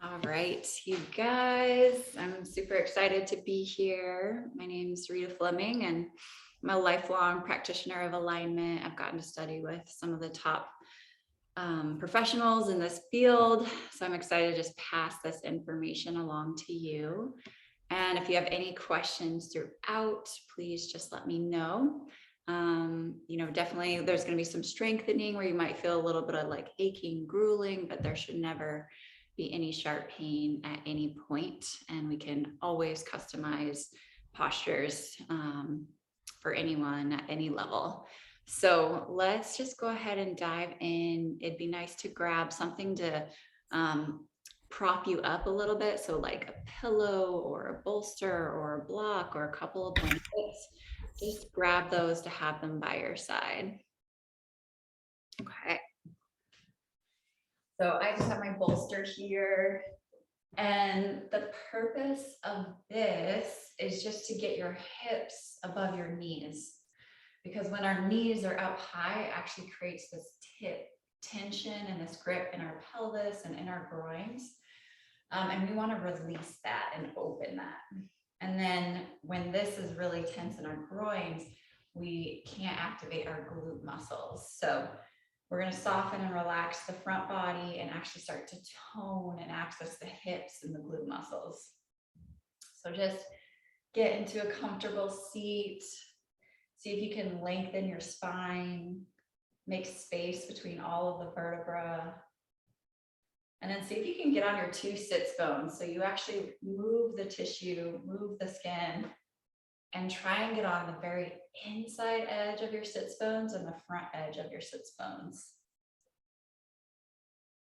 All right, you guys, I'm super excited to be here. My name is Rita Fleming, and I'm a lifelong practitioner of alignment. I've gotten to study with some of the top professionals in this field. So I'm excited to just pass this information along to you. And if you have any questions throughout, please just let me know. Definitely there's going to be some strengthening where you might feel a little bit of like aching, grueling, but there should never be any sharp pain at any point. And we can always customize postures for anyone at any level. So let's just go ahead and dive in. It'd be nice to grab something to prop you up a little bit. So like a pillow or a bolster or a block or a couple of blankets, just grab those to have them by your side. Okay. So I just have my bolster here. And the purpose of this is just to get your hips above your knees. Because when our knees are up high, it actually creates this tension and this grip in our pelvis and in our groins. And we want to release that and open that. And then when this is really tense in our groins, we can't activate our glute muscles. So we're going to soften and relax the front body and actually start to tone and access the hips and the glute muscles. So just get into a comfortable seat. See if you can lengthen your spine, make space between all of the vertebrae. And then see if you can get on your two sits bones. So you actually move the tissue, move the skin, and try and get on the very inside edge of your sits bones and the front edge of your sits bones.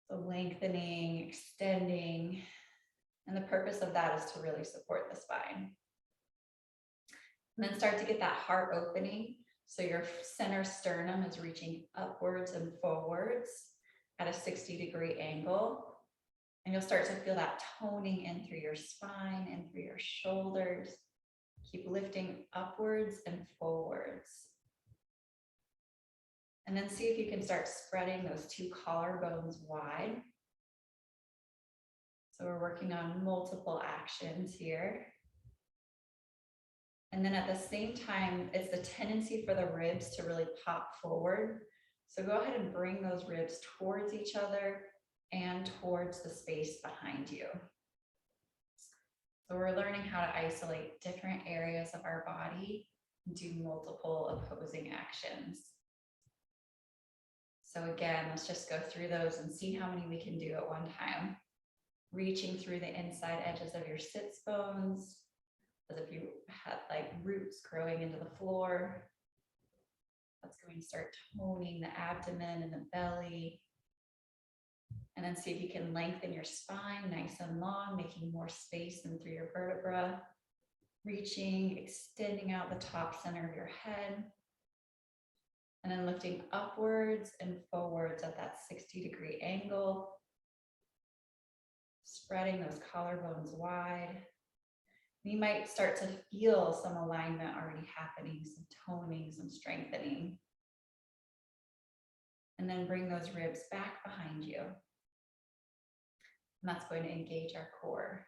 So lengthening, extending. And the purpose of that is to really support the spine. And then start to get that heart opening. So your center sternum is reaching upwards and forwards at a 60-degree angle. And you'll start to feel that toning in through your spine and through your shoulders. Keep lifting upwards and forwards. And then see if you can start spreading those two collarbones wide. So we're working on multiple actions here. And then at the same time, it's the tendency for the ribs to really pop forward. So go ahead and bring those ribs towards each other and towards the space behind you. So we're learning how to isolate different areas of our body and do multiple opposing actions. So again, let's just go through those and see how many we can do at one time. Reaching through the inside edges of your sits bones, as if you had like roots growing into the floor. That's going to start toning the abdomen and the belly. And then see if you can lengthen your spine nice and long, making more space in through your vertebra. Reaching, extending out the top center of your head. And then lifting upwards and forwards at that 60-degree angle. Spreading those collarbones wide. You might start to feel some alignment already happening, some toning, some strengthening. And then bring those ribs back behind you. And that's going to engage our core.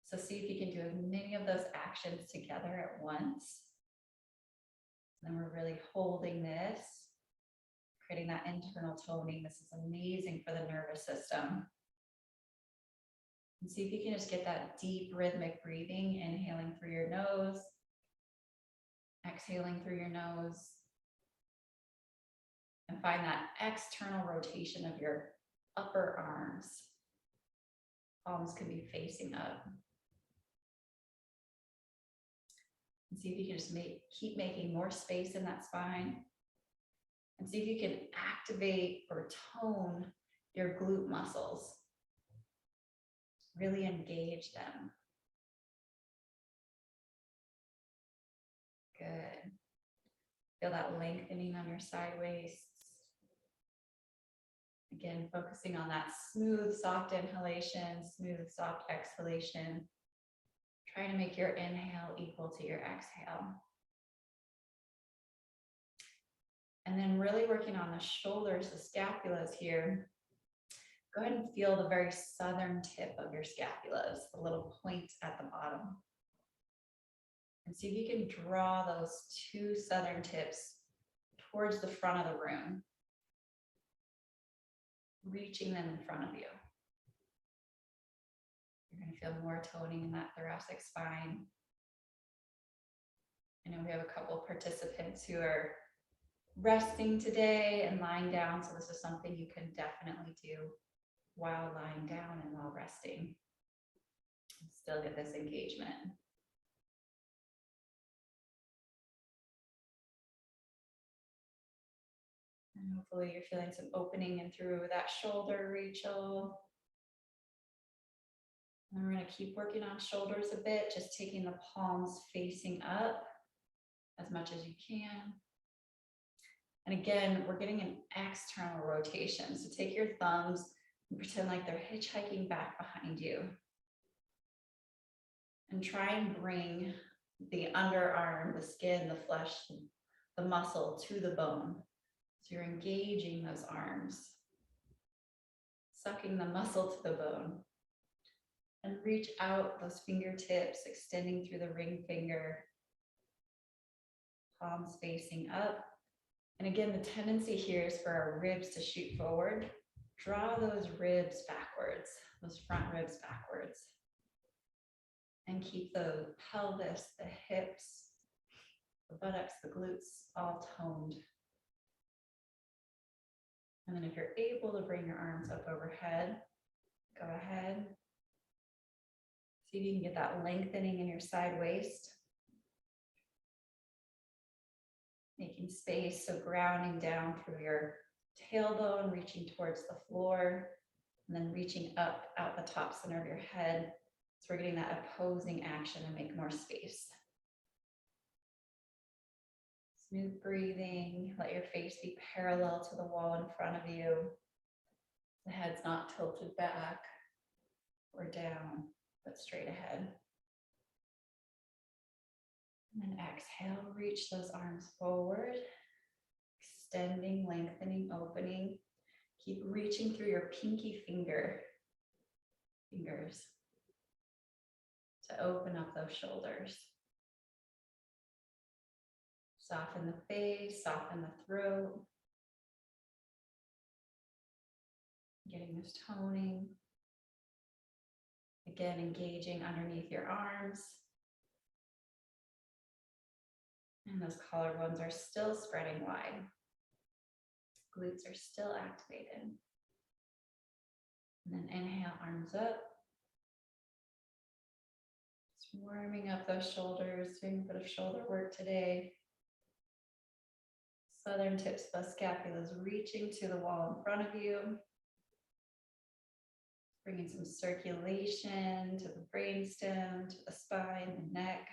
So see if you can do as many of those actions together at once. And then we're really holding this, creating that internal toning. This is amazing for the nervous system. And see if you can just get that deep rhythmic breathing, inhaling through your nose, exhaling through your nose. And find that external rotation of your upper arms. Palms can be facing up. And see if you can just keep making more space in that spine. And see if you can activate or tone your glute muscles. Really engage them. Good. Feel that lengthening on your side waists. Again, focusing on that smooth, soft inhalation, smooth, soft exhalation. Trying to make your inhale equal to your exhale. And then really working on the shoulders, the scapulas here. Go ahead and feel the very southern tip of your scapulas, the little point at the bottom. And see if you can draw those two southern tips towards the front of the room, reaching them in front of you. You're going to feel more toning in that thoracic spine. I know we have a couple of participants who are resting today and lying down, so this is something you can definitely do while lying down and while resting. Still get this engagement. And hopefully you're feeling some opening in through that shoulder, Rachel. And we're going to keep working on shoulders a bit, just taking the palms facing up as much as you can. And again, we're getting an external rotation. So take your thumbs and pretend like they're hitchhiking back behind you. And try and bring the underarm, the skin, the flesh, the muscle to the bone. So you're engaging those arms, sucking the muscle to the bone. And reach out those fingertips, extending through the ring finger, palms facing up. And again, the tendency here is for our ribs to shoot forward. Draw those ribs backwards, those front ribs backwards. And keep the pelvis, the hips, the buttocks, the glutes all toned. And then if you're able to bring your arms up overhead, go ahead. See if you can get that lengthening in your side waist. Making space, so grounding down through your tailbone, reaching towards the floor, and then reaching up out the top center of your head. So we're getting that opposing action and make more space. Smooth breathing, let your face be parallel to the wall in front of you. The head's not tilted back or down, but straight ahead. And then exhale, reach those arms forward, extending, lengthening, opening. Keep reaching through your pinky fingers to open up those shoulders. Soften the face, soften the throat. Getting this toning. Again, engaging underneath your arms. And those collarbones are still spreading wide. Glutes are still activated. And then inhale, arms up. Just warming up those shoulders, doing a bit of shoulder work today. Southern tips of the scapulas reaching to the wall in front of you. Bringing some circulation to the brainstem, to the spine, the neck.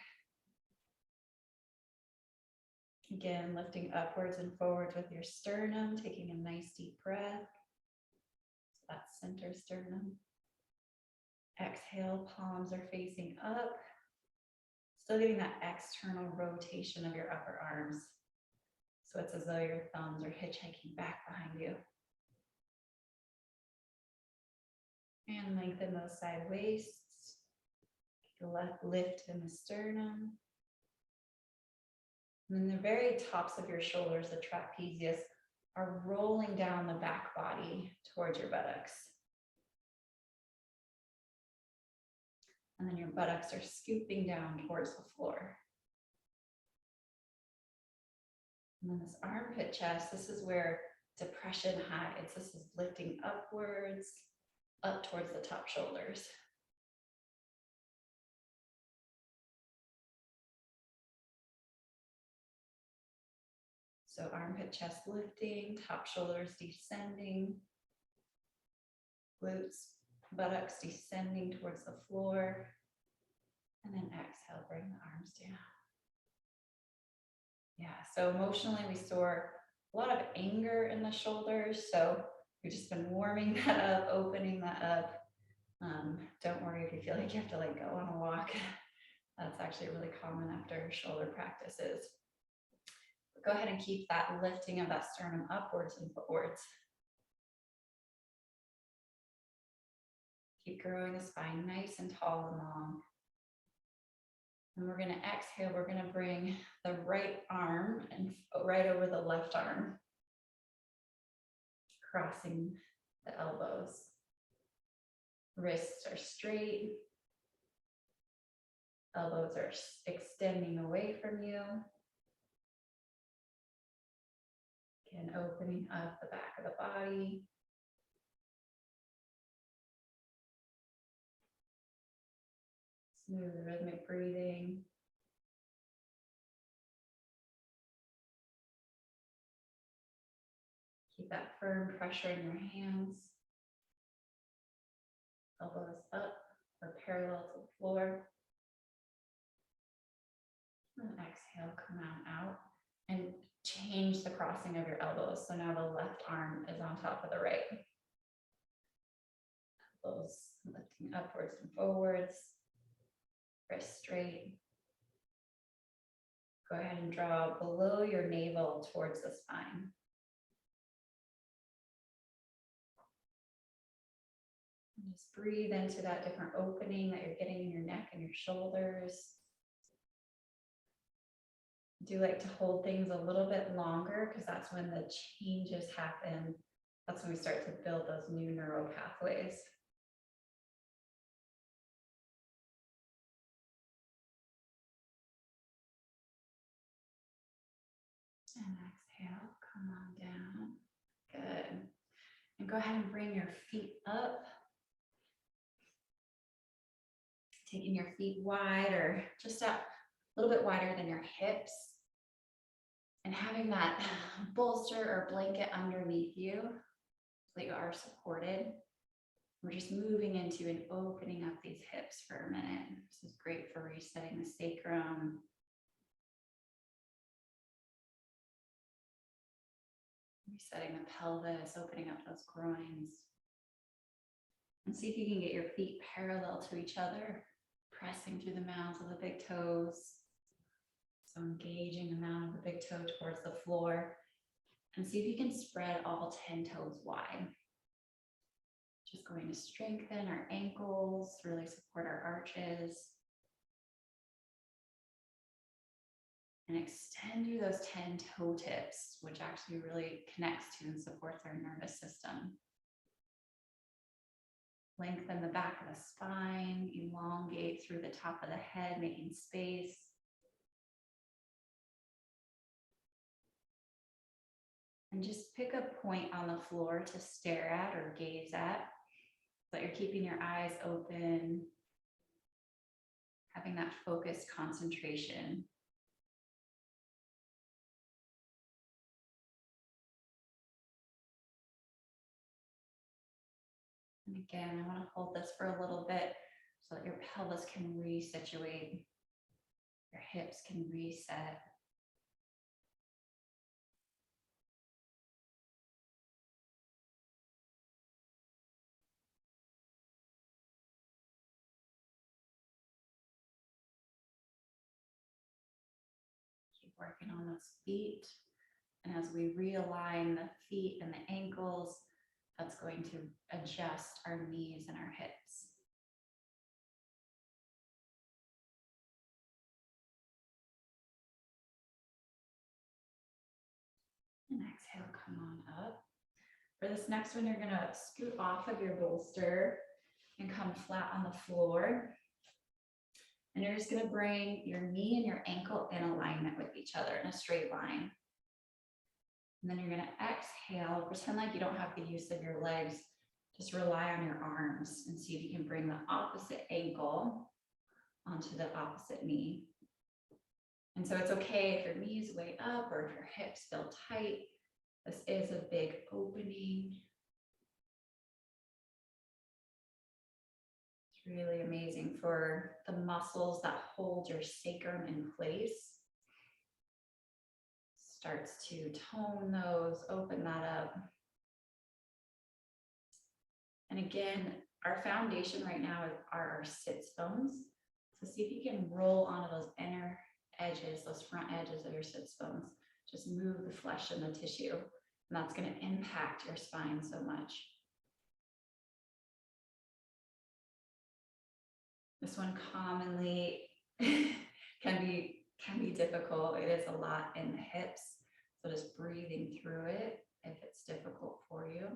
Again, lifting upwards and forwards with your sternum, taking a nice deep breath. So that center sternum. Exhale, palms are facing up. Still getting that external rotation of your upper arms. So it's as though your thumbs are hitchhiking back behind you. And lengthen those side waists. The left lift in the sternum. And then the very tops of your shoulders, the trapezius, are rolling down the back body towards your buttocks. And then your buttocks are scooping down towards the floor. And then this armpit chest, this is where depression hides. This is lifting upwards, up towards the top shoulders. So armpit, chest lifting, top shoulders descending, glutes, buttocks descending towards the floor, and then exhale, bring the arms down. Yeah, so emotionally we store a lot of anger in the shoulders, so we've just been warming that up, opening that up. Don't worry if you feel like you have to go on a walk. That's actually really common after shoulder practices. Go ahead and keep that lifting of that sternum upwards and forwards. Keep growing the spine nice and tall and long. And we're going to exhale. We're going to bring the right arm and right over the left arm, crossing the elbows. Wrists are straight. Elbows are extending away from you. Again, opening up the back of the body. Smooth rhythmic breathing. Keep that firm pressure in your hands. Elbows up or parallel to the floor. And exhale, come out and change the crossing of your elbows. So now the left arm is on top of the right. Elbows lifting upwards and forwards. Wrist straight. Go ahead and draw below your navel towards the spine. And just breathe into that different opening that you're getting in your neck and your shoulders. I do like to hold things a little bit longer because that's when the changes happen. That's when we start to build those new neural pathways. And exhale, come on down. Good. And go ahead and bring your feet up. Taking your feet wide or just up a little bit wider than your hips. And having that bolster or blanket underneath you so that you are supported. We're just moving into and opening up these hips for a minute. This is great for resetting the sacrum. Resetting the pelvis, opening up those groins. And see if you can get your feet parallel to each other, pressing through the mounds of the big toes. So engaging the mound of the big toe towards the floor. And see if you can spread all 10 toes wide. Just going to strengthen our ankles, really support our arches. And extend through those 10 toe tips, which actually really connects to and supports our nervous system. Lengthen the back of the spine, elongate through the top of the head, making space. And just pick a point on the floor to stare at or gaze at, so that you're keeping your eyes open, having that focused concentration. And again, I want to hold this for a little bit so that your pelvis can resituate, your hips can reset. Keep working on those feet. And as we realign the feet and the ankles, that's going to adjust our knees and our hips. And exhale, come on up. For this next one, you're gonna scoot off of your bolster and come flat on the floor. And you're just gonna bring your knee and your ankle in alignment with each other in a straight line. And then you're gonna exhale, pretend like you don't have the use of your legs. Just rely on your arms and see if you can bring the opposite ankle onto the opposite knee. And so it's okay if your knee is way up or if your hips feel tight. This is a big opening. It's really amazing for the muscles that hold your sacrum in place. Starts to tone those, open that up. And again, our foundation right now are our sits bones. So see if you can roll onto those inner edges, those front edges of your sits bones. Just move the flesh and the tissue. And that's going to impact your spine so much. This one commonly can be difficult. It is a lot in the hips. So just breathing through it if it's difficult for you.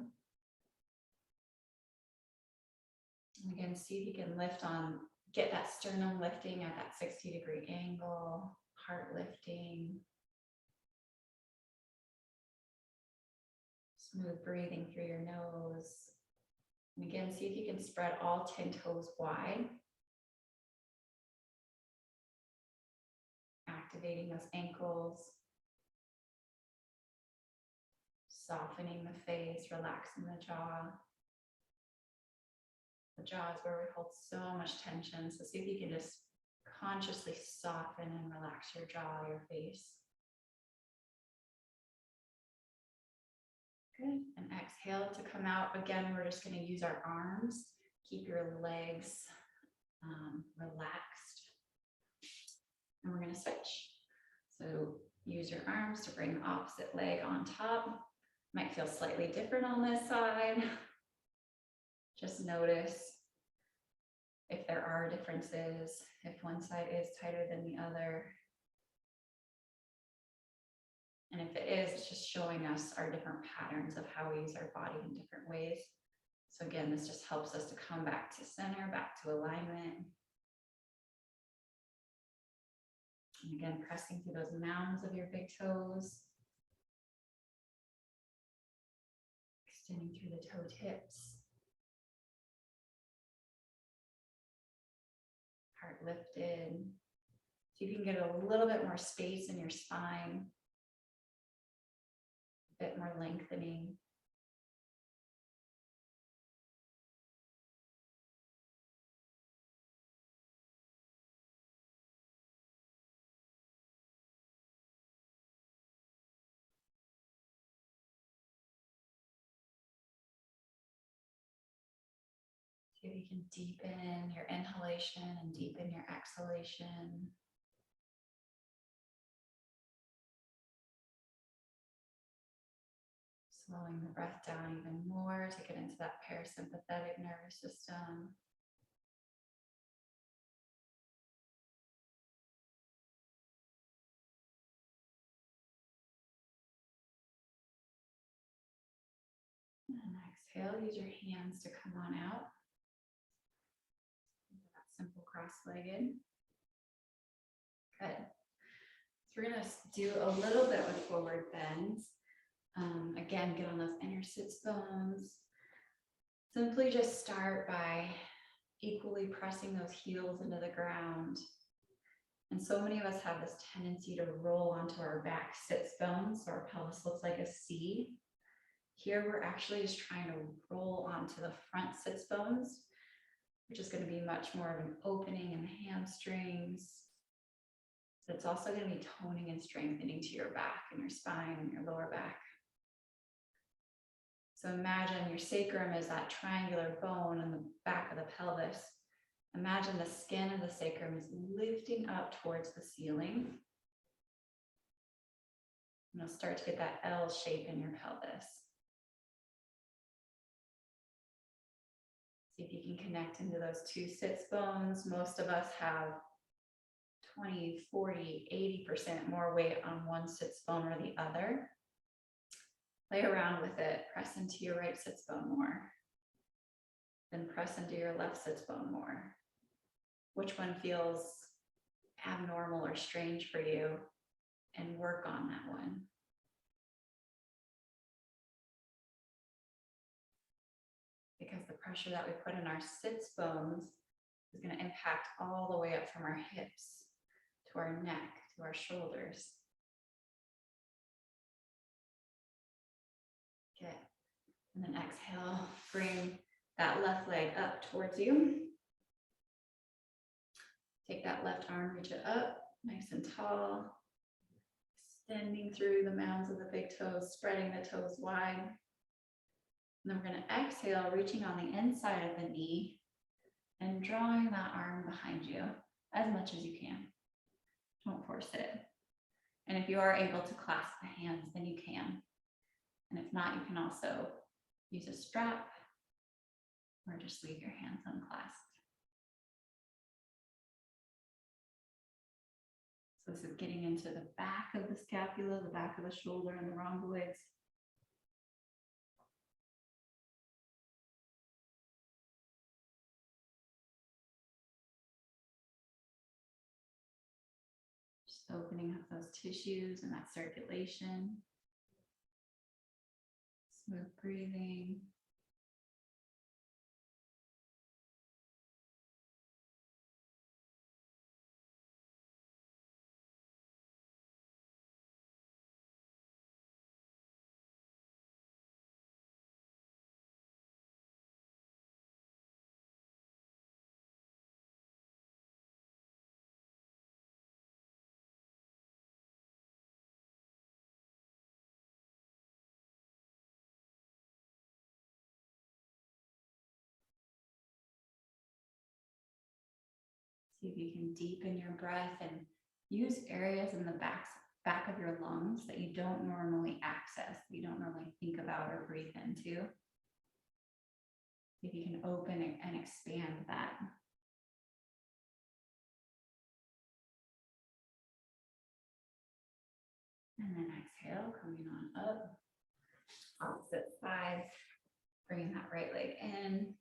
And again, see if you can get that sternum lifting at that 60-degree angle, heart lifting. Smooth breathing through your nose. And again, see if you can spread all 10 toes wide. Activating those ankles. Softening the face, relaxing the jaw. The jaw is where we hold so much tension. So see if you can just consciously soften and relax your jaw, your face. Good. And exhale to come out. Again, we're just going to use our arms. Keep your legs relaxed. And we're going to switch. So use your arms to bring the opposite leg on top. Might feel slightly different on this side. Just notice if there are differences, if one side is tighter than the other. And if it is, it's just showing us our different patterns of how we use our body in different ways. So again, this just helps us to come back to center, back to alignment. And again, pressing through those mounds of your big toes. Extending through the toe tips. Heart lifted. So you can get a little bit more space in your spine. A bit more lengthening. See if you can deepen your inhalation and deepen your exhalation. Slowing the breath down even more to get into that parasympathetic nervous system. And exhale, use your hands to come on out. That simple cross-legged. Good. So we're going to do a little bit with forward bends. Again, get on those inner sits bones. Simply just start by equally pressing those heels into the ground. And so many of us have this tendency to roll onto our back sits bones, so our pelvis looks like a C. Here, we're actually just trying to roll onto the front sits bones, which is going to be much more of an opening in the hamstrings. So it's also going to be toning and strengthening to your back and your spine and your lower back. So imagine your sacrum is that triangular bone in the back of the pelvis. Imagine the skin of the sacrum is lifting up towards the ceiling. And you'll start to get that L shape in your pelvis. See if you can connect into those two sits bones. Most of us have 20, 40, 80% more weight on one sits bone or the other. Play around with it. Press into your right sits bone more. Then press into your left sits bone more. Which one feels abnormal or strange for you? And work on that one. Because the pressure that we put in our sits bones is going to impact all the way up from our hips to our neck, to our shoulders. Good. And then exhale, bring that left leg up towards you. Take that left arm, reach it up, nice and tall. Extending through the mounds of the big toes, spreading the toes wide. And then we're going to exhale, reaching on the inside of the knee and drawing that arm behind you as much as you can. Don't force it. And if you are able to clasp the hands, then you can. And if not, you can also use a strap or just leave your hands unclasped. So this is getting into the back of the scapula, the back of the shoulder, and the rhomboids. Just opening up those tissues and that circulation. Smooth breathing. See if you can deepen your breath and use areas in the back of your lungs that you don't normally access, you don't normally think about or breathe into. See if you can open and expand that. And then exhale, coming on up. Opposite side, bringing that right leg in.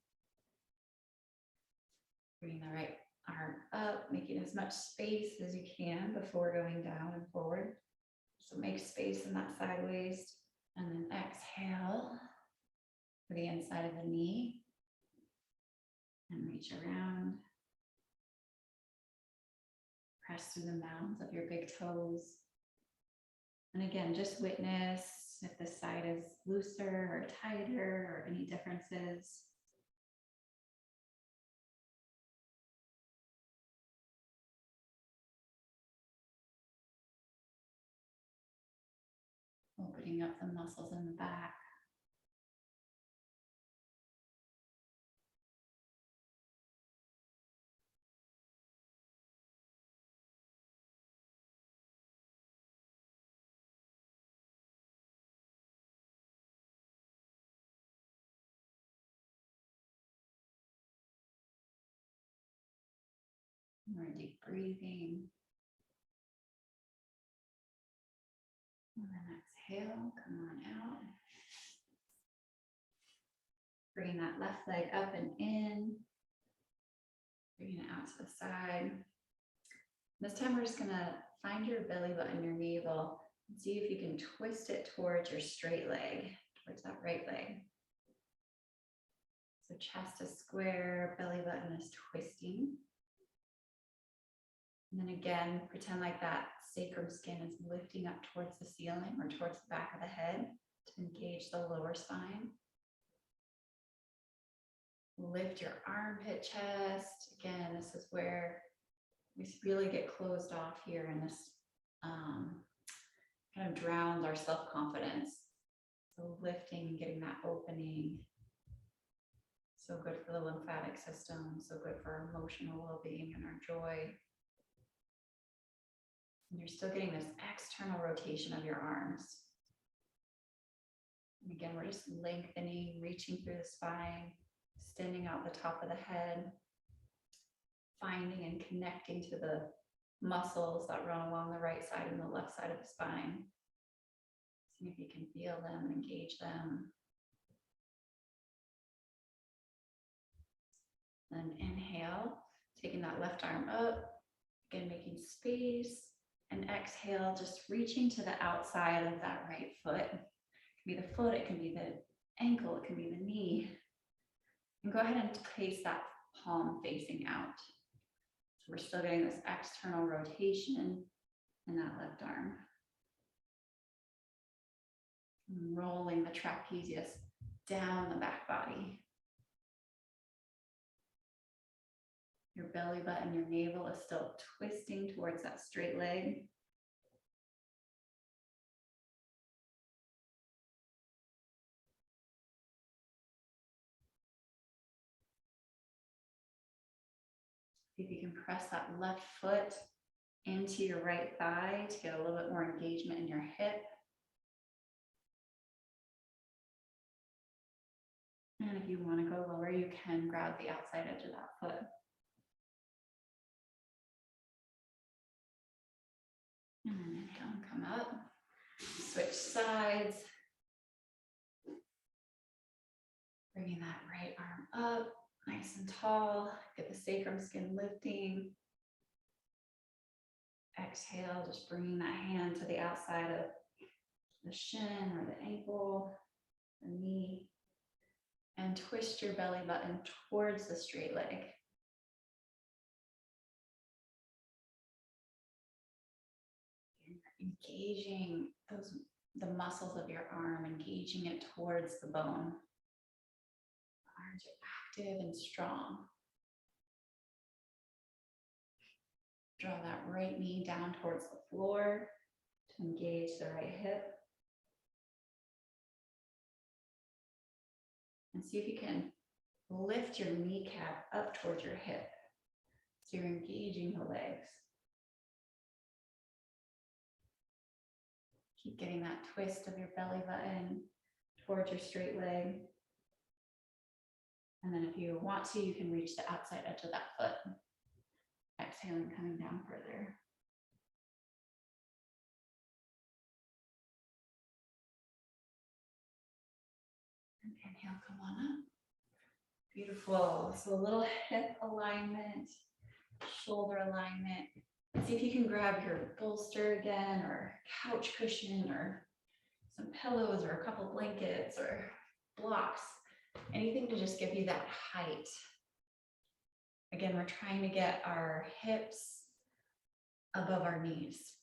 Bringing the right arm up, making as much space as you can before going down and forward. So make space in that side waist. And then exhale for the inside of the knee. And reach around. Press through the mounds of your big toes. And again, just witness if the side is looser or tighter or any differences. Opening up the muscles in the back. More deep breathing. And then exhale, come on out. Bringing that left leg up and in. Bringing it out to the side. This time we're just gonna find your belly button, your navel, and see if you can twist it towards your straight leg, towards that right leg. So chest is square, belly button is twisting. And then again, pretend like that sacrum skin is lifting up towards the ceiling or towards the back of the head to engage the lower spine. Lift your armpit chest. Again, this is where we really get closed off here, and this kind of drowns our self-confidence. So lifting, getting that opening. So good for the lymphatic system, so good for our emotional well-being and our joy. And you're still getting this external rotation of your arms. And again, we're just lengthening, reaching through the spine, extending out the top of the head, finding and connecting to the muscles that run along the right side and the left side of the spine. See if you can feel them, engage them. Then inhale, taking that left arm up, again, making space, and exhale, just reaching to the outside of that right foot. It can be the foot, it can be the ankle, it can be the knee. And go ahead and place that palm facing out. So we're still getting this external rotation in that left arm. And rolling the trapezius down the back body. Your belly button, your navel is still twisting towards that straight leg. See if you can press that left foot into your right thigh to get a little bit more engagement in your hip. And if you want to go lower, you can grab the outside edge of that foot. up. Switch sides. Bringing that right arm up, nice and tall. Get the sacrum skin lifting. Exhale, just bringing that hand to the outside of the shin or the ankle, the knee, and twist your belly button towards the straight leg. Engaging the muscles of your arm, engaging it towards the bone. Arms are active and strong. Draw that right knee down towards the floor to engage the right hip. And see if you can lift your kneecap up towards your hip. So you're engaging the legs. Keep getting that twist of your belly button towards your straight leg. And then if you want to, you can reach the outside edge of that foot. Exhaling, coming down further. And inhale, come on up. Beautiful. So a little hip alignment, shoulder alignment. See if you can grab your bolster again, or couch cushion, or some pillows, or a couple blankets, or blocks. Anything to just give you that height. Again, we're trying to get our hips above our knees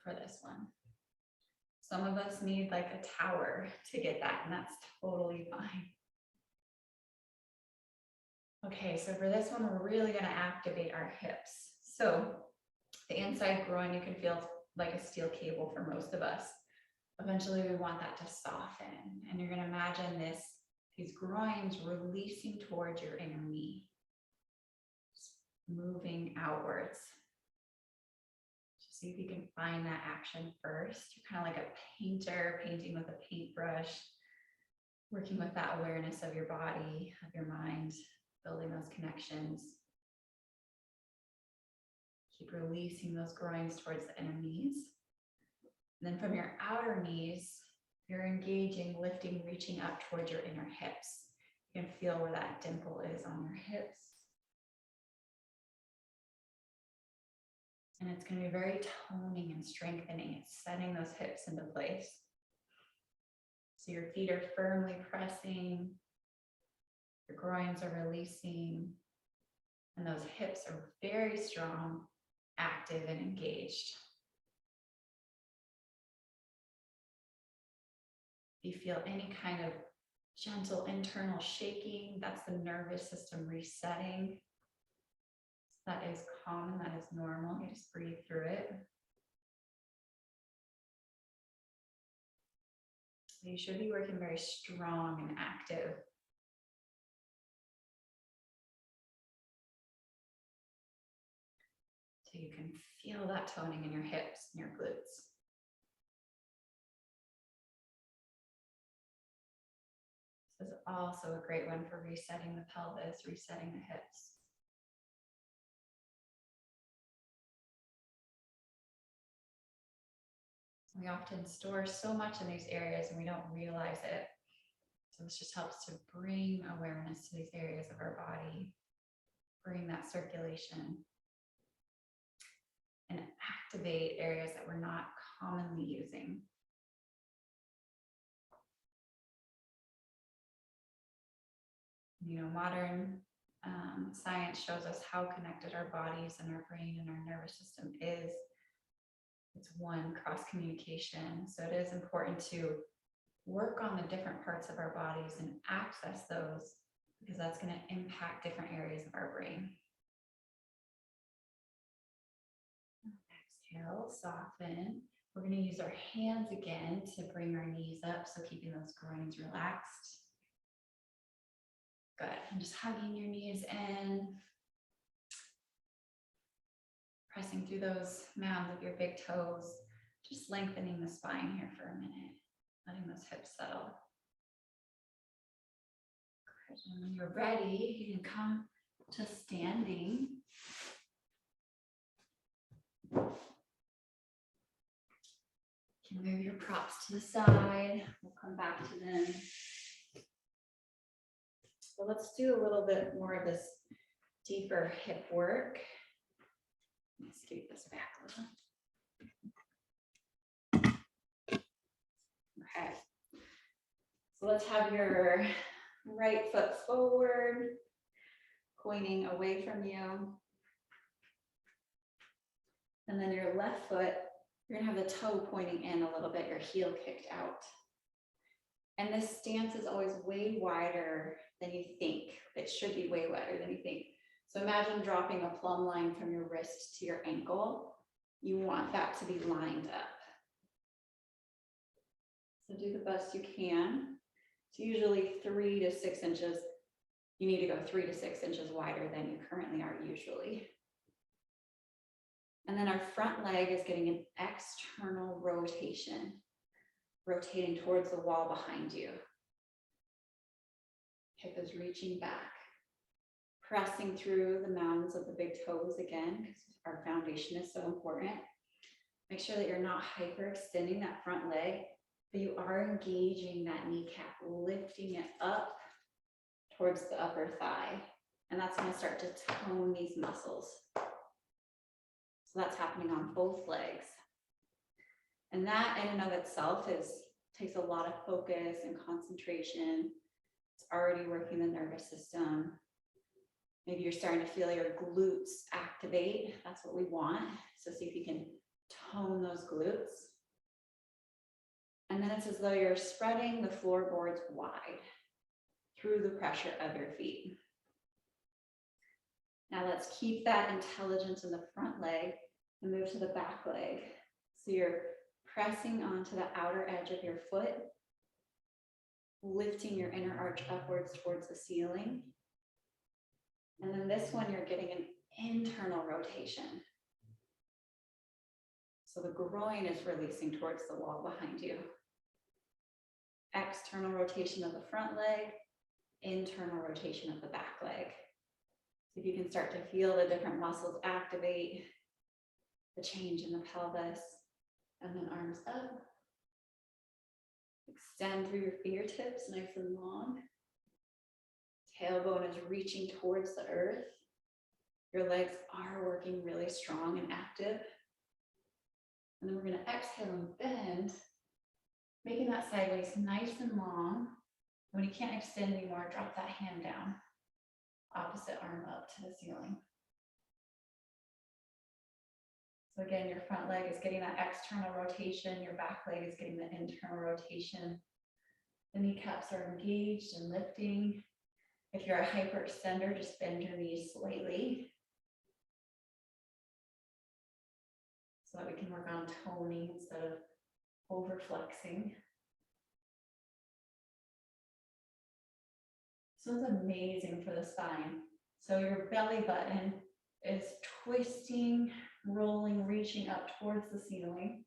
for this one. Some of us need like a tower to get that, and that's totally fine. Okay, so for this one, we're really going to activate our hips. So the inside groin, you can feel like a steel cable for most of us. Eventually, we want that to soften, and you're going to imagine these groins releasing towards your inner knee, just moving outwards. Just see if you can find that action first. You're kind of like a painter painting with a paintbrush, working with that awareness of your body, of your mind, building those connections. Keep releasing those groins towards the inner knees. And then from your outer knees, you're engaging, lifting, reaching up towards your inner hips. You can feel where that dimple is on your hips. And it's going to be very toning and strengthening. It's setting those hips into place. So your feet are firmly pressing, your groins are releasing, and those hips are very strong, active, and engaged. If you feel any kind of gentle internal shaking, that's the nervous system resetting. That is common, that is normal. You just breathe through it. So you should be working very strong and active. So you can feel that toning in your hips and your glutes. This is also a great one for resetting the pelvis, resetting the hips. We often store so much in these areas and we don't realize it. So this just helps to bring awareness to these areas of our body, bring that circulation, and activate areas that we're not commonly using. You know, modern science shows us how connected our bodies and our brain and our nervous system is. It's one cross communication. So it is important to work on the different parts of our bodies and access those, because that's going to impact different areas of our brain. Exhale, soften. We're going to use our hands again to bring our knees up, so keeping those groins relaxed. Good. And just hugging your knees in. Pressing through those mounds of your big toes. Just lengthening the spine here for a minute. Letting those hips settle. Good. And when you're ready, you can come to standing. You can move your props to the side. We'll come back to them. So let's do a little bit more of this deeper hip work. Let's scoot this back a little. Okay. So let's have your right foot forward, pointing away from you. And then your left foot, you're gonna have the toe pointing in a little bit, your heel kicked out. And this stance is always way wider than you think. It should be way wider than you think. So imagine dropping a plumb line from your wrist to your ankle. You want that to be lined up. So do the best you can. It's usually 3 to 6 inches. You need to go 3 to 6 inches wider than you currently are usually. And then our front leg is getting an external rotation, rotating towards the wall behind you. Hip is reaching back, pressing through the mounds of the big toes again, because our foundation is so important. Make sure that you're not hyperextending that front leg, but you are engaging that kneecap, lifting it up towards the upper thigh. And that's going to start to tone these muscles. So that's happening on both legs. And that in and of itself takes a lot of focus and concentration. It's already working the nervous system. Maybe you're starting to feel your glutes activate. That's what we want. So see if you can tone those glutes. And then it's as though you're spreading the floorboards wide through the pressure of your feet. Now let's keep that intelligence in the front leg and move to the back leg. So you're pressing onto the outer edge of your foot, lifting your inner arch upwards towards the ceiling. And then this one, you're getting an internal rotation. So the groin is releasing towards the wall behind you. External rotation of the front leg, internal rotation of the back leg. So if you can start to feel the different muscles activate, the change in the pelvis, and then arms up. Extend through your fingertips, nice and long. Tailbone is reaching towards the earth. Your legs are working really strong and active. And then we're going to exhale and bend, making that sideways nice and long. When you can't extend anymore, drop that hand down. Opposite arm up to the ceiling. So again, your front leg is getting that external rotation. Your back leg is getting the internal rotation. The kneecaps are engaged and lifting. If you're a hyperextender, just bend your knees slightly so that we can work on toning instead of over-flexing. So it's amazing for the spine. So your belly button is twisting, rolling, reaching up towards the ceiling.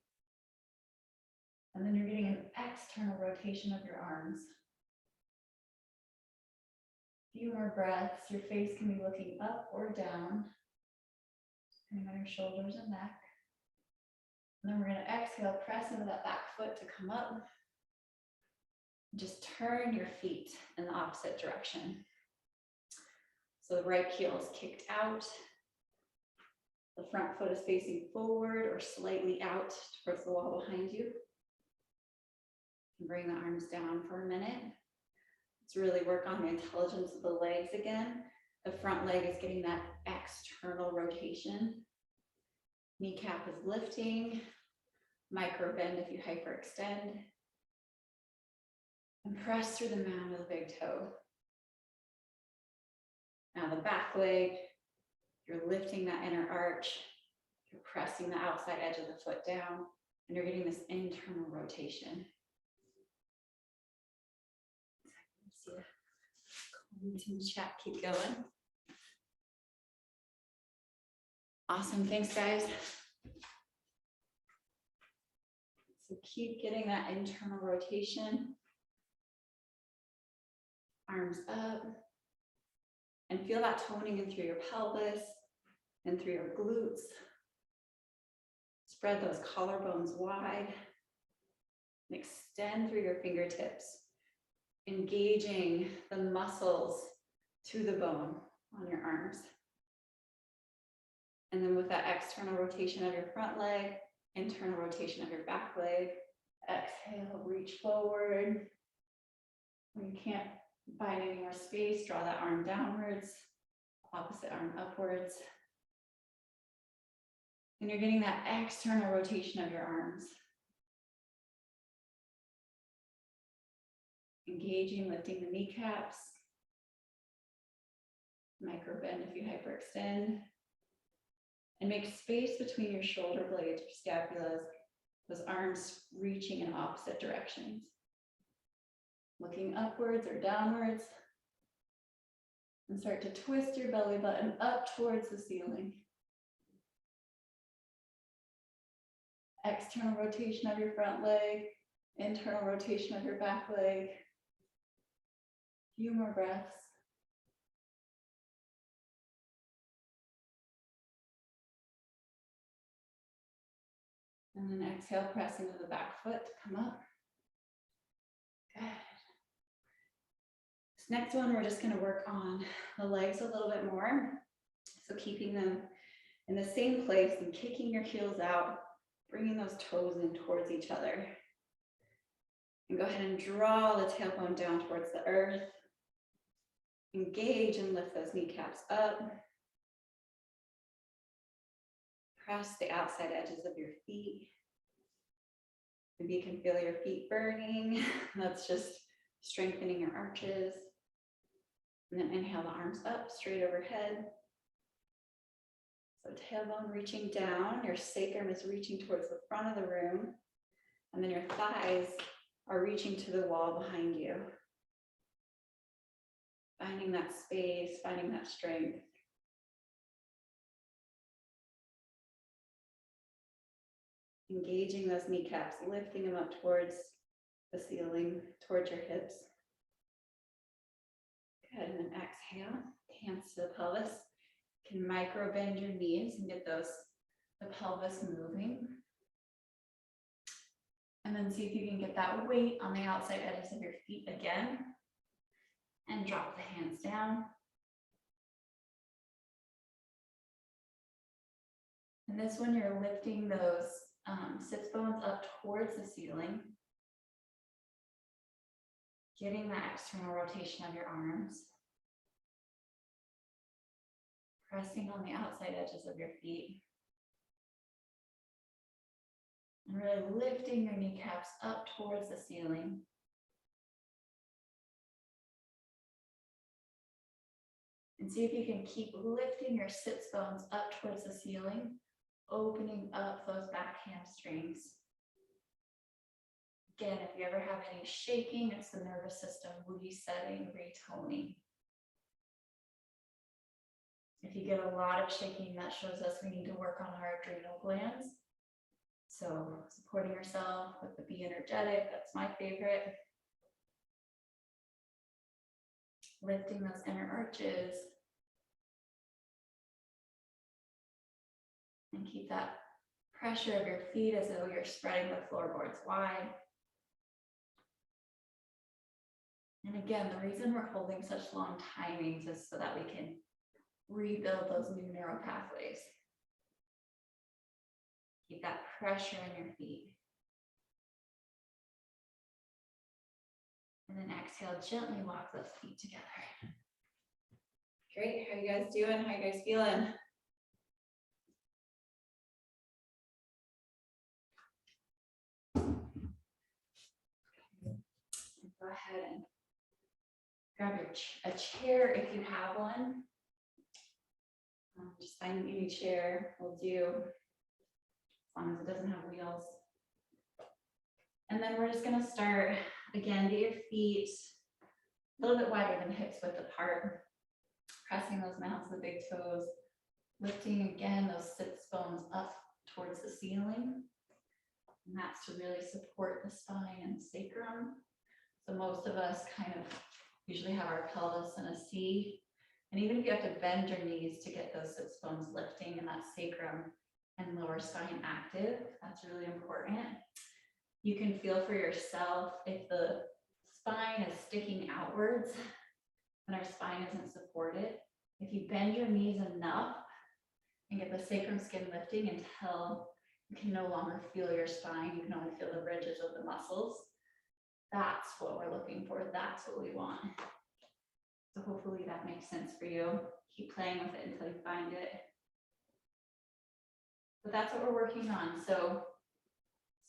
And then you're getting an external rotation of your arms. A few more breaths. Your face can be looking up or down, depending on your shoulders and neck. And then we're going to exhale, press into that back foot to come up. Just turn your feet in the opposite direction. So the right heel is kicked out. The front foot is facing forward or slightly out towards the wall behind you. Bring the arms down for a minute. Let's really work on the intelligence of the legs again. The front leg is getting that external rotation. Kneecap is lifting. Micro bend if you hyperextend. And press through the mound of the big toe. Now the back leg, you're lifting that inner arch. You're pressing the outside edge of the foot down, and you're getting this internal rotation. See the comments in the chat, keep going. Awesome, thanks guys. So keep getting that internal rotation. Arms up. And feel that toning in through your pelvis and through your glutes. Spread those collarbones wide. And extend through your fingertips, engaging the muscles to the bone on your arms. And then with that external rotation of your front leg, internal rotation of your back leg, exhale, reach forward. When you can't find any more space, draw that arm downwards, opposite arm upwards. And you're getting that external rotation of your arms. Engaging, lifting the kneecaps. Micro bend if you hyperextend. And make space between your shoulder blades, your scapulas, those arms reaching in opposite directions. Looking upwards or downwards. And start to twist your belly button up towards the ceiling. External rotation of your front leg, internal rotation of your back leg. Few more breaths. And then exhale, press into the back foot to come up. Good. This next one, we're just going to work on the legs a little bit more. So keeping them in the same place and kicking your heels out, bringing those toes in towards each other. And go ahead and draw the tailbone down towards the earth. Engage and lift those kneecaps up. Press the outside edges of your feet. Maybe you can feel your feet burning. That's just strengthening your arches. And then inhale the arms up, straight overhead. So tailbone reaching down, your sacrum is reaching towards the front of the room. And then your thighs are reaching to the wall behind you. Finding that space, finding that strength. Engaging those kneecaps, lifting them up towards the ceiling, towards your hips. Good, and then exhale, hands to the pelvis. You can micro bend your knees and get the pelvis moving. And then see if you can get that weight on the outside edges of your feet again. And drop the hands down. And this one, you're lifting those sits bones up towards the ceiling. Getting that external rotation of your arms. Pressing on the outside edges of your feet. And really lifting your kneecaps up towards the ceiling. And see if you can keep lifting your sits bones up towards the ceiling, opening up those back hamstrings. Again, if you ever have any shaking, it's the nervous system resetting, retoning. If you get a lot of shaking, that shows us we need to work on our adrenal glands. So supporting yourself with the Be Energetic, that's my favorite. Lifting those inner arches. And keep that pressure of your feet as though you're spreading the floorboards wide. And again, the reason we're holding such long timings is so that we can rebuild those new neural pathways. Keep that pressure in your feet. And then exhale, gently walk those feet together. Great, how are you guys doing? How are you guys feeling? Go ahead and grab a chair if you have one. Just find any chair will do, as long as it doesn't have wheels. And then we're just going to start, again, get your feet a little bit wider than hips width apart, pressing those mounts of the big toes, lifting again those sits bones up towards the ceiling. And that's to really support the spine and the sacrum. So most of us kind of usually have our pelvis in a C. And even if you have to bend your knees to get those sits bones lifting and that sacrum and lower spine active, that's really important. You can feel for yourself if the spine is sticking outwards and our spine isn't supported. If you bend your knees enough and get the sacrum skin lifting until you can no longer feel your spine, you can only feel the ridges of the muscles. That's what we're looking for. That's what we want. So hopefully that makes sense for you. Keep playing with it until you find it. But that's what we're working on. So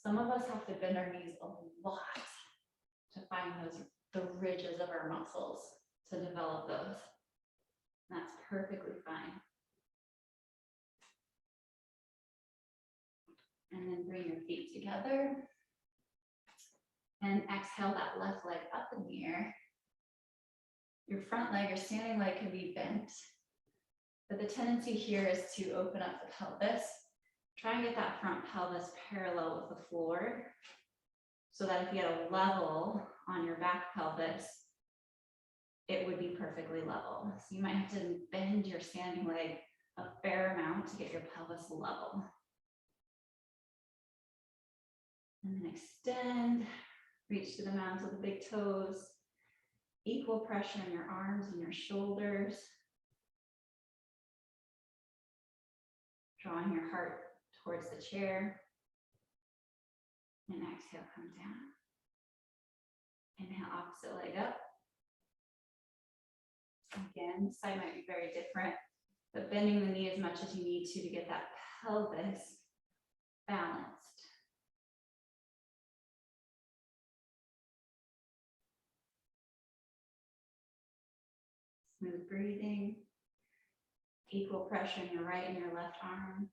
some of us have to bend our knees a lot to find the ridges of our muscles, to develop those. And that's perfectly fine. And then bring your feet together. And exhale that left leg up in the air. Your front leg, your standing leg can be bent. But the tendency here is to open up the pelvis. Try and get that front pelvis parallel with the floor so that if you had a level on your back pelvis, it would be perfectly level. So you might have to bend your standing leg a fair amount to get your pelvis level. And then extend, reach to the mounds of the big toes, equal pressure in your arms and your shoulders. Drawing your heart towards the chair. And exhale, come down. Inhale, opposite leg up. Again, this side might be very different, but bending the knee as much as you need to get that pelvis balanced. Smooth breathing. Equal pressure in your right and your left arm.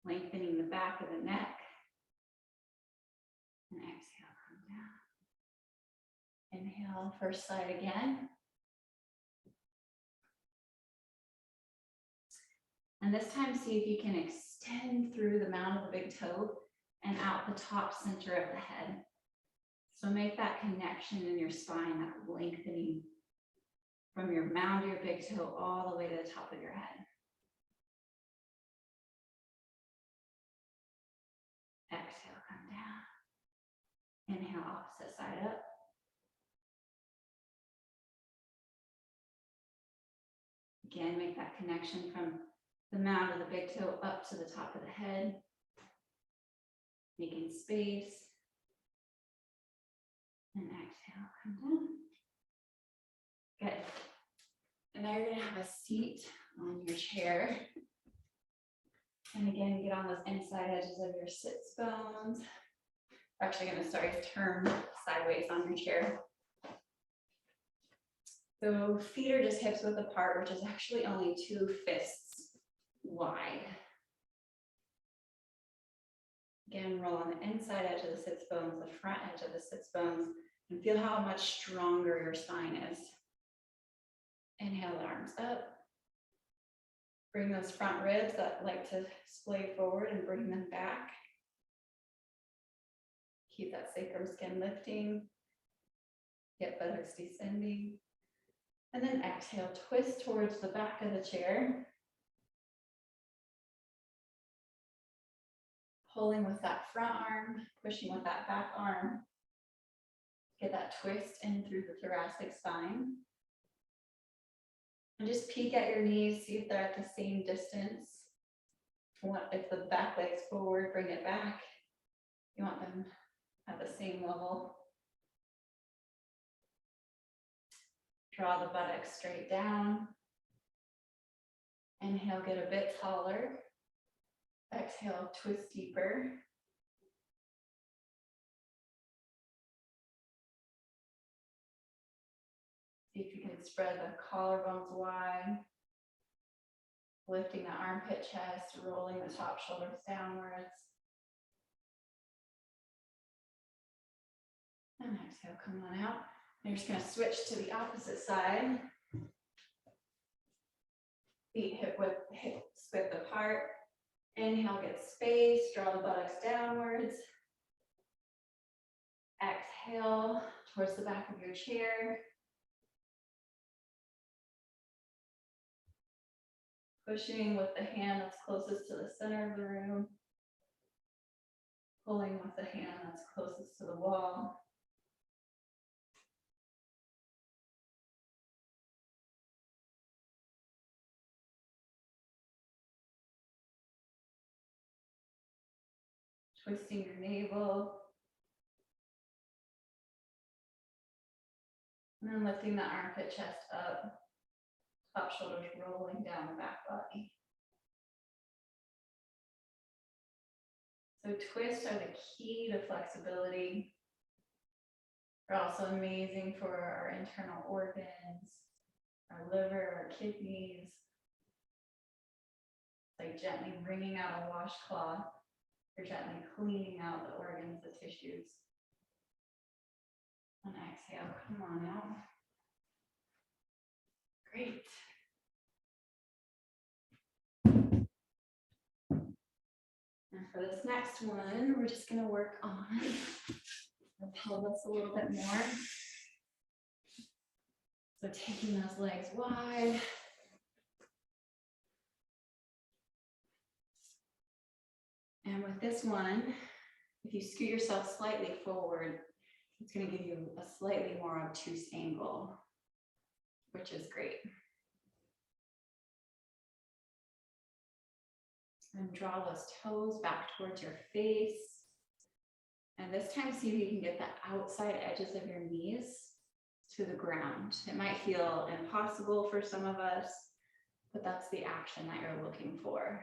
Lengthening the back of the neck. And exhale, come down. Inhale, first side again. And this time, see if you can extend through the mound of the big toe and out the top center of the head. So make that connection in your spine, that lengthening from your mound of your big toe all the way to the top of your head. Exhale, come down. Inhale, opposite side up. Again, make that connection from the mound of the big toe up to the top of the head. Making space. And exhale, come down. Good. And now you're going to have a seat on your chair. And again, get on those inside edges of your sits bones. We're actually going to turn sideways on your chair. So feet are just hips width apart, which is actually only 2 fists wide. Again, roll on the inside edge of the sits bones, the front edge of the sits bones, and feel how much stronger your spine is. Inhale the arms up. Bring those front ribs that like to splay forward and bring them back. Keep that sacrum skin lifting. Get buttocks descending. And then exhale, twist towards the back of the chair. Pulling with that front arm, pushing with that back arm. Get that twist in through the thoracic spine. And just peek at your knees, see if they're at the same distance. If the back leg's forward, bring it back. You want them at the same level. Draw the buttocks straight down. Inhale, get a bit taller. Exhale, twist deeper. See if you can spread the collarbones wide. Lifting the armpit chest, rolling the top shoulders downwards. And exhale, come on out. You're just going to switch to the opposite side. Feet hips width apart. Inhale, get space, draw the buttocks downwards. Exhale, towards the back of your chair. Pushing with the hand that's closest to the center of the room. Pulling with the hand that's closest to the wall. Twisting your navel. And then lifting the armpit chest up. Top shoulders rolling down the back body. So twists are the key to flexibility. They're also amazing for our internal organs, our liver, our kidneys. Like gently wringing out a washcloth or gently cleaning out the organs, the tissues. And exhale, come on out. Great. And for this next one, we're just gonna work on the pelvis a little bit more. So taking those legs wide. And with this one, if you scoot yourself slightly forward, it's going to give you a slightly more obtuse angle, which is great. And draw those toes back towards your face. And this time, see if you can get the outside edges of your knees to the ground. It might feel impossible for some of us, but that's the action that you're looking for.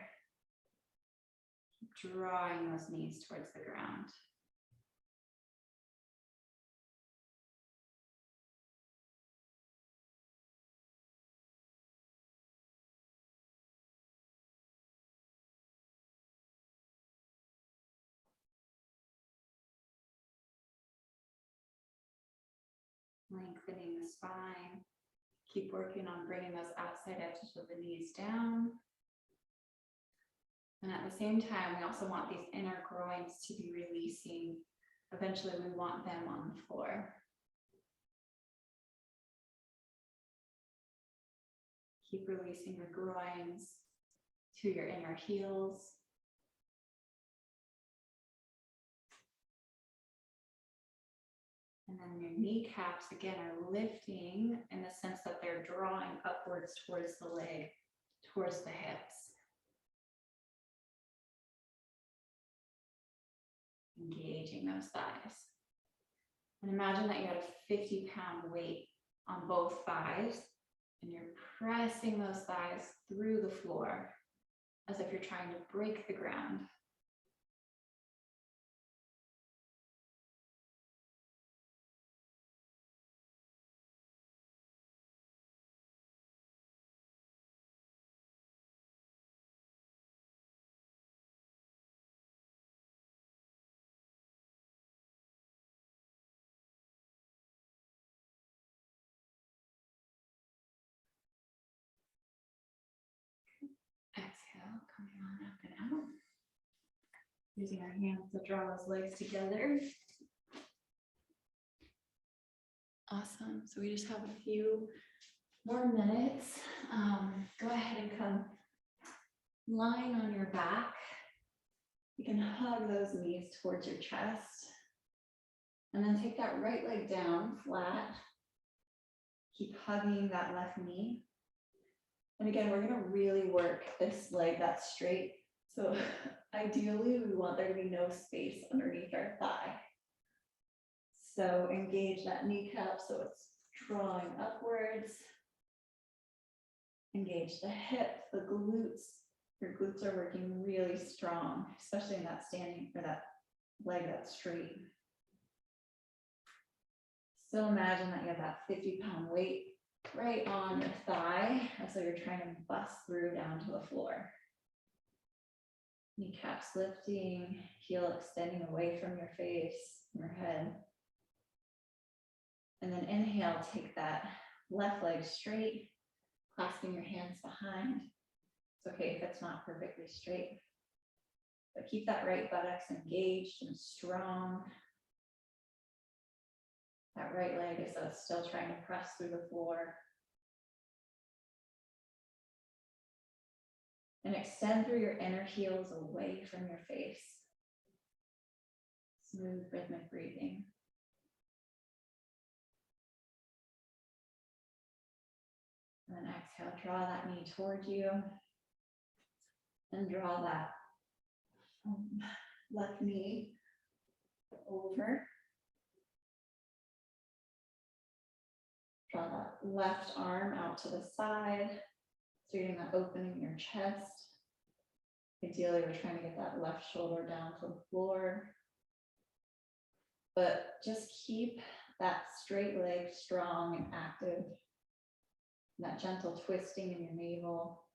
Drawing those knees towards the ground. Lengthening the spine. Keep working on bringing those outside edges of the knees down. And at the same time, we also want these inner groins to be releasing. Eventually, we want them on the floor. Keep releasing your groins to your inner heels. And then your kneecaps, again, are lifting in the sense that they're drawing upwards towards the leg, towards the hips. Engaging those thighs. And imagine that you had a 50-pound weight on both thighs, and you're pressing those thighs through the floor as if you're trying to break the ground. Exhale, coming on up and out. Using our hands to draw those legs together. Awesome. So we just have a few more minutes. Go ahead and come lying on your back. You can hug those knees towards your chest. And then take that right leg down flat. Keep hugging that left knee. And again, we're going to really work this leg that's straight. So ideally, we want there to be no space underneath our thigh. So engage that kneecap so it's drawing upwards. Engage the hip, the glutes. Your glutes are working really strong, especially in that standing or that leg that's straight. So imagine that you have that 50-pound weight right on your thigh, as though you're trying to bust through down to the floor. Kneecaps lifting, heel extending away from your face, your head. And then inhale, take that left leg straight, clasping your hands behind. It's okay if it's not perfectly straight, but keep that right buttocks engaged and strong. That right leg is still trying to press through the floor. And extend through your inner heels away from your face. Smooth rhythmic breathing. And then exhale, draw that knee toward you. And draw that left knee over. Draw that left arm out to the side, so you're getting that opening in your chest. Ideally, we're trying to get that left shoulder down to the floor. But just keep that straight leg strong and active. And that gentle twisting in your navel.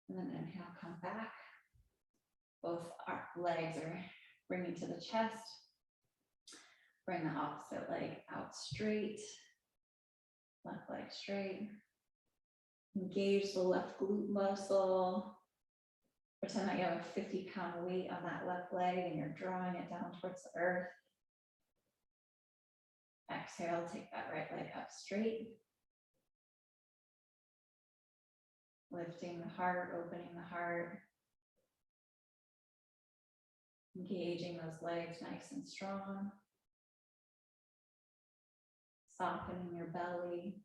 And then inhale, come back. Both our legs are bringing to the chest. Bring the opposite leg out straight. Left leg straight. Engage the left glute muscle. Pretend that you have a 50-pound weight on that left leg and you're drawing it down towards the earth. Exhale, take that right leg up straight. Lifting the heart, opening the heart. Engaging those legs nice and strong. Softening your belly.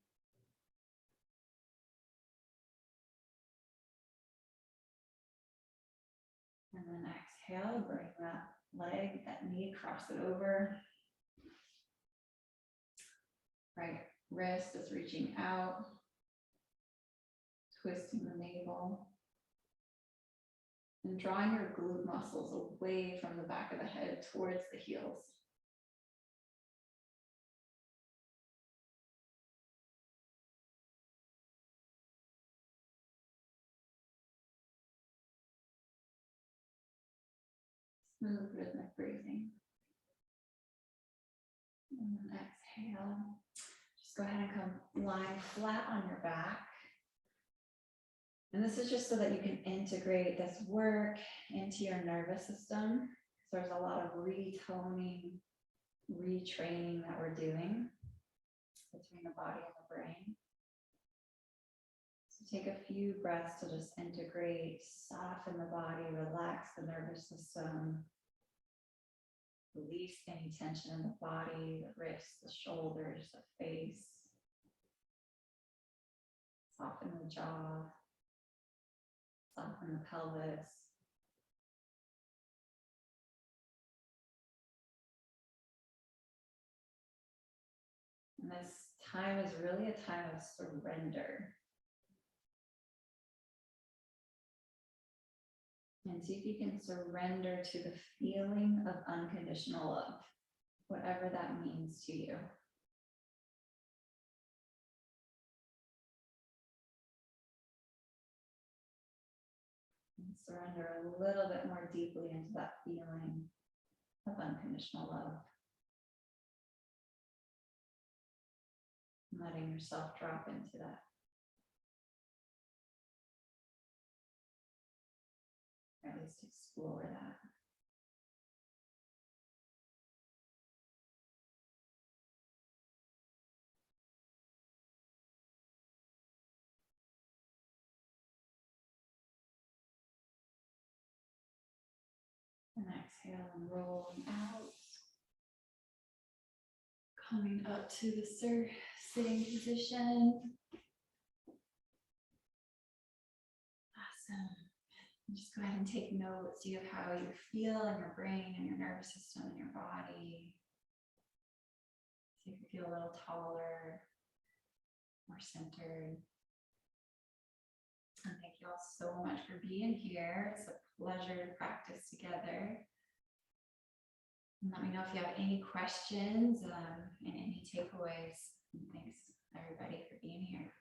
And then exhale, bring that leg, that knee, cross it over. Right wrist is reaching out, twisting the navel, and drawing your glute muscles away from the back of the head towards the heels. Smooth rhythmic breathing. And then exhale. Just go ahead and come lying flat on your back. And this is just so that you can integrate this work into your nervous system. So there's a lot of retoning, retraining that we're doing between the body and the brain. So take a few breaths to just integrate, soften the body, relax the nervous system, release any tension in the body, the wrists, the shoulders, the face. Soften the jaw, soften the pelvis. And this time is really a time of surrender. And see if you can surrender to the feeling of unconditional love, whatever that means to you. And surrender a little bit more deeply into that feeling of unconditional love. Letting yourself drop into that. Or at least explore that. And exhale and rolling out. Coming up to the sitting position. Awesome. Just go ahead and take notes. See of how you feel in your brain and your nervous system and your body. See if you feel a little taller, more centered. And thank you all so much for being here. It's a pleasure to practice together. And let me know if you have any questions and any takeaways. And thanks everybody for being here.